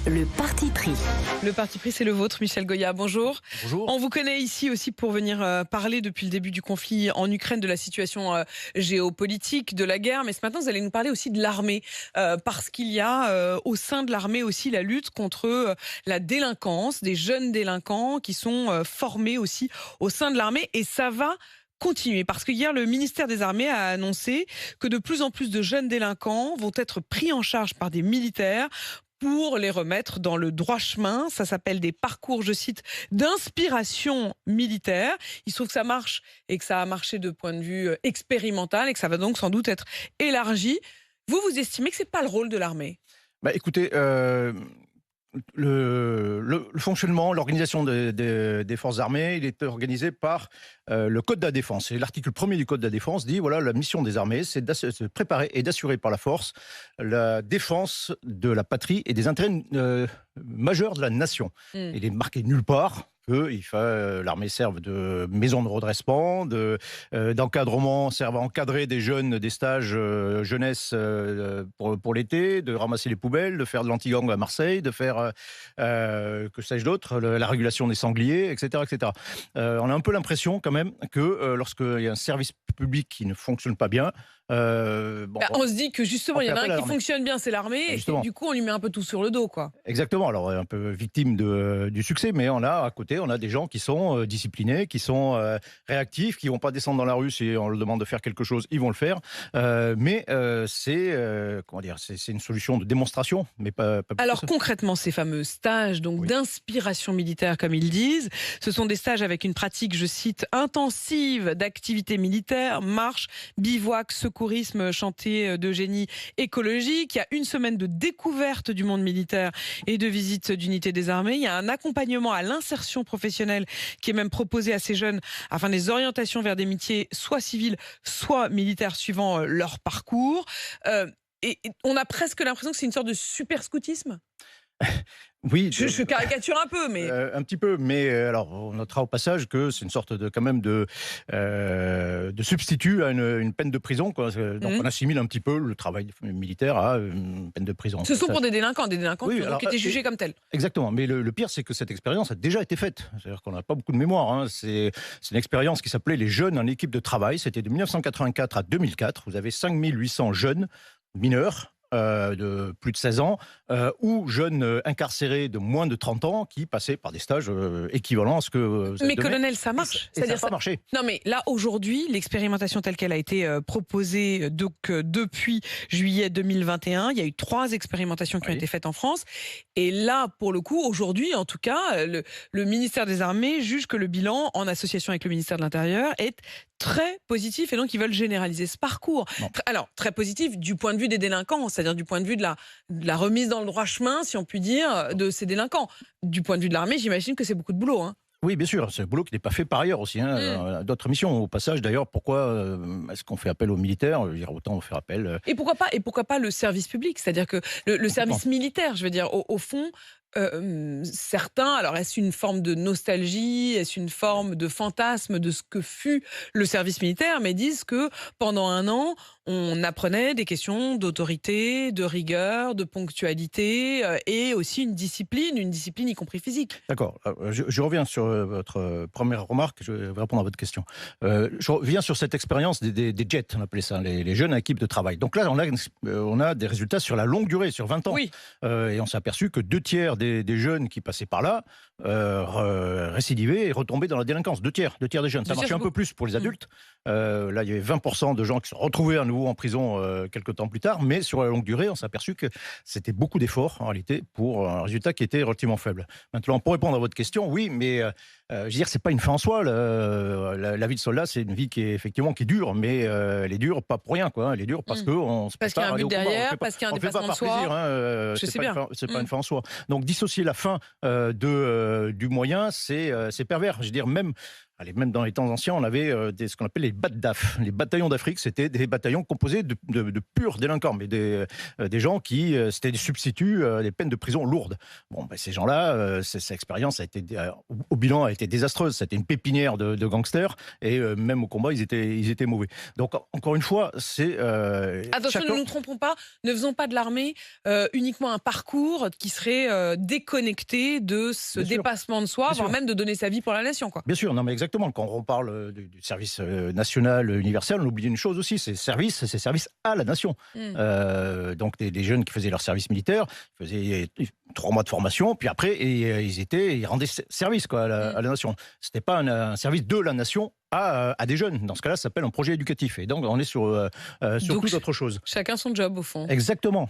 Le parti pris. Le parti pris, c'est le vôtre, Michel Goya. Bonjour. Bonjour. On vous connaît ici aussi pour venir parler depuis le début du conflit en Ukraine, de la situation géopolitique, de la guerre. Mais ce matin, vous allez nous parler aussi de l'armée. Parce qu'il y a au sein de l'armée aussi la lutte contre la délinquance, des jeunes délinquants qui sont formés aussi au sein de l'armée. Et ça va continuer, parce que hier, le ministère des Armées a annoncé que de plus en plus de jeunes délinquants vont être pris en charge par des militaires pour les remettre dans le droit chemin. Ça s'appelle des parcours, je cite, d'inspiration militaire. Il se trouve que ça marche et que ça a marché de point de vue expérimental et que ça va donc sans doute être élargi. Vous estimez que c'est pas le rôle de l'armée ? Écoutez, le fonctionnement, l'organisation des forces armées, il est organisé par le Code de la Défense. Et l'article 1er du Code de la Défense dit, voilà, la mission des armées, c'est de se préparer et d'assurer par la force la défense de la patrie et des intérêts majeurs de la nation. Il est marqué nulle part que l'armée serve de maison de redressement, d'encadrement, serve à encadrer des jeunes, des stages jeunesse pour l'été, de ramasser les poubelles, de faire de l'anti-gang à Marseille, de faire, que sais-je d'autre, la régulation des sangliers, etc. etc. On a un peu l'impression quand même que lorsqu'il y a un service public qui ne fonctionne pas bien, on se dit que justement, il y en a un qui fonctionne bien, c'est l'armée, et du coup, on lui met un peu tout sur le dos, quoi. Exactement, alors un peu victime du succès, mais on a à côté, on a des gens qui sont disciplinés, qui sont réactifs, qui ne vont pas descendre dans la rue si on leur demande de faire quelque chose, ils vont le faire. Mais c'est une solution de démonstration, mais pas plus. Alors concrètement, ces fameux stages d'inspiration militaire, comme ils disent, ce sont des stages avec une pratique, je cite, intensive d'activités militaires, marche, bivouac, secourisme, chantier de génie écologique. Il y a une semaine de découverte du monde militaire et de visite d'unités des armées. Il y a un accompagnement à l'insertion professionnelle qui est même proposé à ces jeunes afin des orientations vers des métiers soit civils, soit militaires suivant leur parcours. Et on a presque l'impression que c'est une sorte de super scoutisme. Oui, je caricature un peu, mais un petit peu. Mais alors, on notera au passage que c'est une sorte de substitut à une peine de prison, quoi. Donc, on assimile un petit peu le travail militaire à une peine de prison. Ce sont pour des délinquants qui étaient jugés comme tels. Exactement. Mais le pire, c'est que cette expérience a déjà été faite. C'est-à-dire qu'on n'a pas beaucoup de mémoire, hein. C'est une expérience qui s'appelait les jeunes en équipe de travail. C'était de 1984 à 2004. Vous avez 5800 jeunes mineurs de plus de 16 ans ou jeunes incarcérés de moins de 30 ans qui passaient par des stages équivalents à ce que vous avez Mais colonel, ça marche. Ça n'a pas marché. Non, mais là, aujourd'hui, l'expérimentation telle qu'elle a été proposée depuis juillet 2021, il y a eu 3 expérimentations qui ont été faites en France. Et là, pour le coup, aujourd'hui, en tout cas, le ministère des Armées juge que le bilan, en association avec le ministère de l'Intérieur, est très positif, et donc ils veulent généraliser ce parcours. Alors, très positif du point de vue des délinquants, c'est-à-dire du point de vue de la remise dans le droit chemin, si on peut dire, de ces délinquants. Du point de vue de l'armée, j'imagine que c'est beaucoup de boulot, hein. Oui, bien sûr, c'est un boulot qui n'est pas fait par ailleurs aussi, hein. D'autres missions. Au passage, d'ailleurs, pourquoi est-ce qu'on fait appel aux militaires ? Autant faire appel. Et pourquoi pas le service public ? C'est-à-dire que le service militaire, je veux dire, au fond, certains, alors est-ce une forme de nostalgie, est-ce une forme de fantasme de ce que fut le service militaire, mais disent que pendant un an, on apprenait des questions d'autorité, de rigueur, de ponctualité et aussi une discipline y compris physique. D'accord. Je reviens sur votre première remarque, je vais répondre à votre question. Je reviens sur cette expérience des jets, on appelait ça, les jeunes équipes de travail. Donc là, on a des résultats sur la longue durée, sur 20 ans. Oui. Et on s'est aperçu que 2 tiers des jeunes qui passaient par là récidivaient et retombaient dans la délinquance. 2 tiers des jeunes. Ça marchait un peu plus pour les adultes. Là, il y avait 20% de gens qui se retrouvaient à nouveau en prison quelques temps plus tard, mais sur la longue durée, on s'est aperçu que c'était beaucoup d'efforts en réalité pour un résultat qui était relativement faible. Maintenant, pour répondre à votre question, oui, mais je veux dire, c'est pas une fin en soi. La vie de soldat, c'est une vie qui est dure, mais elle est dure pas pour rien, quoi. Elle est dure parce qu'on se parce qu'il y a un but derrière, parce qu'il y a un dépassement de soi. C'est pas une fin en soi. Donc dissocier la fin du moyen, c'est pervers. Je veux dire, même dans les temps anciens, on avait ce qu'on appelle les BATDAF. Les bataillons d'Afrique, c'était des bataillons composés de purs délinquants, mais des gens qui, c'était des substituts des peines de prison lourdes. Bon, ces gens-là, cette expérience au bilan a été été désastreuse. C'était une pépinière de gangsters et même au combat, ils étaient mauvais. Donc encore une fois, c'est Attention, chacun... ne nous trompons pas, ne faisons pas de l'armée uniquement un parcours qui serait déconnecté de ce Bien sûr. dépassement de soi, Bien voire sûr. même de donner sa vie pour la nation, quoi. Bien sûr, non mais exactement. Quand on parle du service national universel, on oublie une chose aussi, c'est service à la nation. Mm. Donc des jeunes qui faisaient leur service militaire, ils faisaient 3 mois de formation, puis après ils rendaient service quoi, à la nation. C'était pas un service de la nation à des jeunes. Dans ce cas-là, ça s'appelle un projet éducatif. Et donc on est sur Donc, tout autre chose. chacun son job, au fond. Exactement.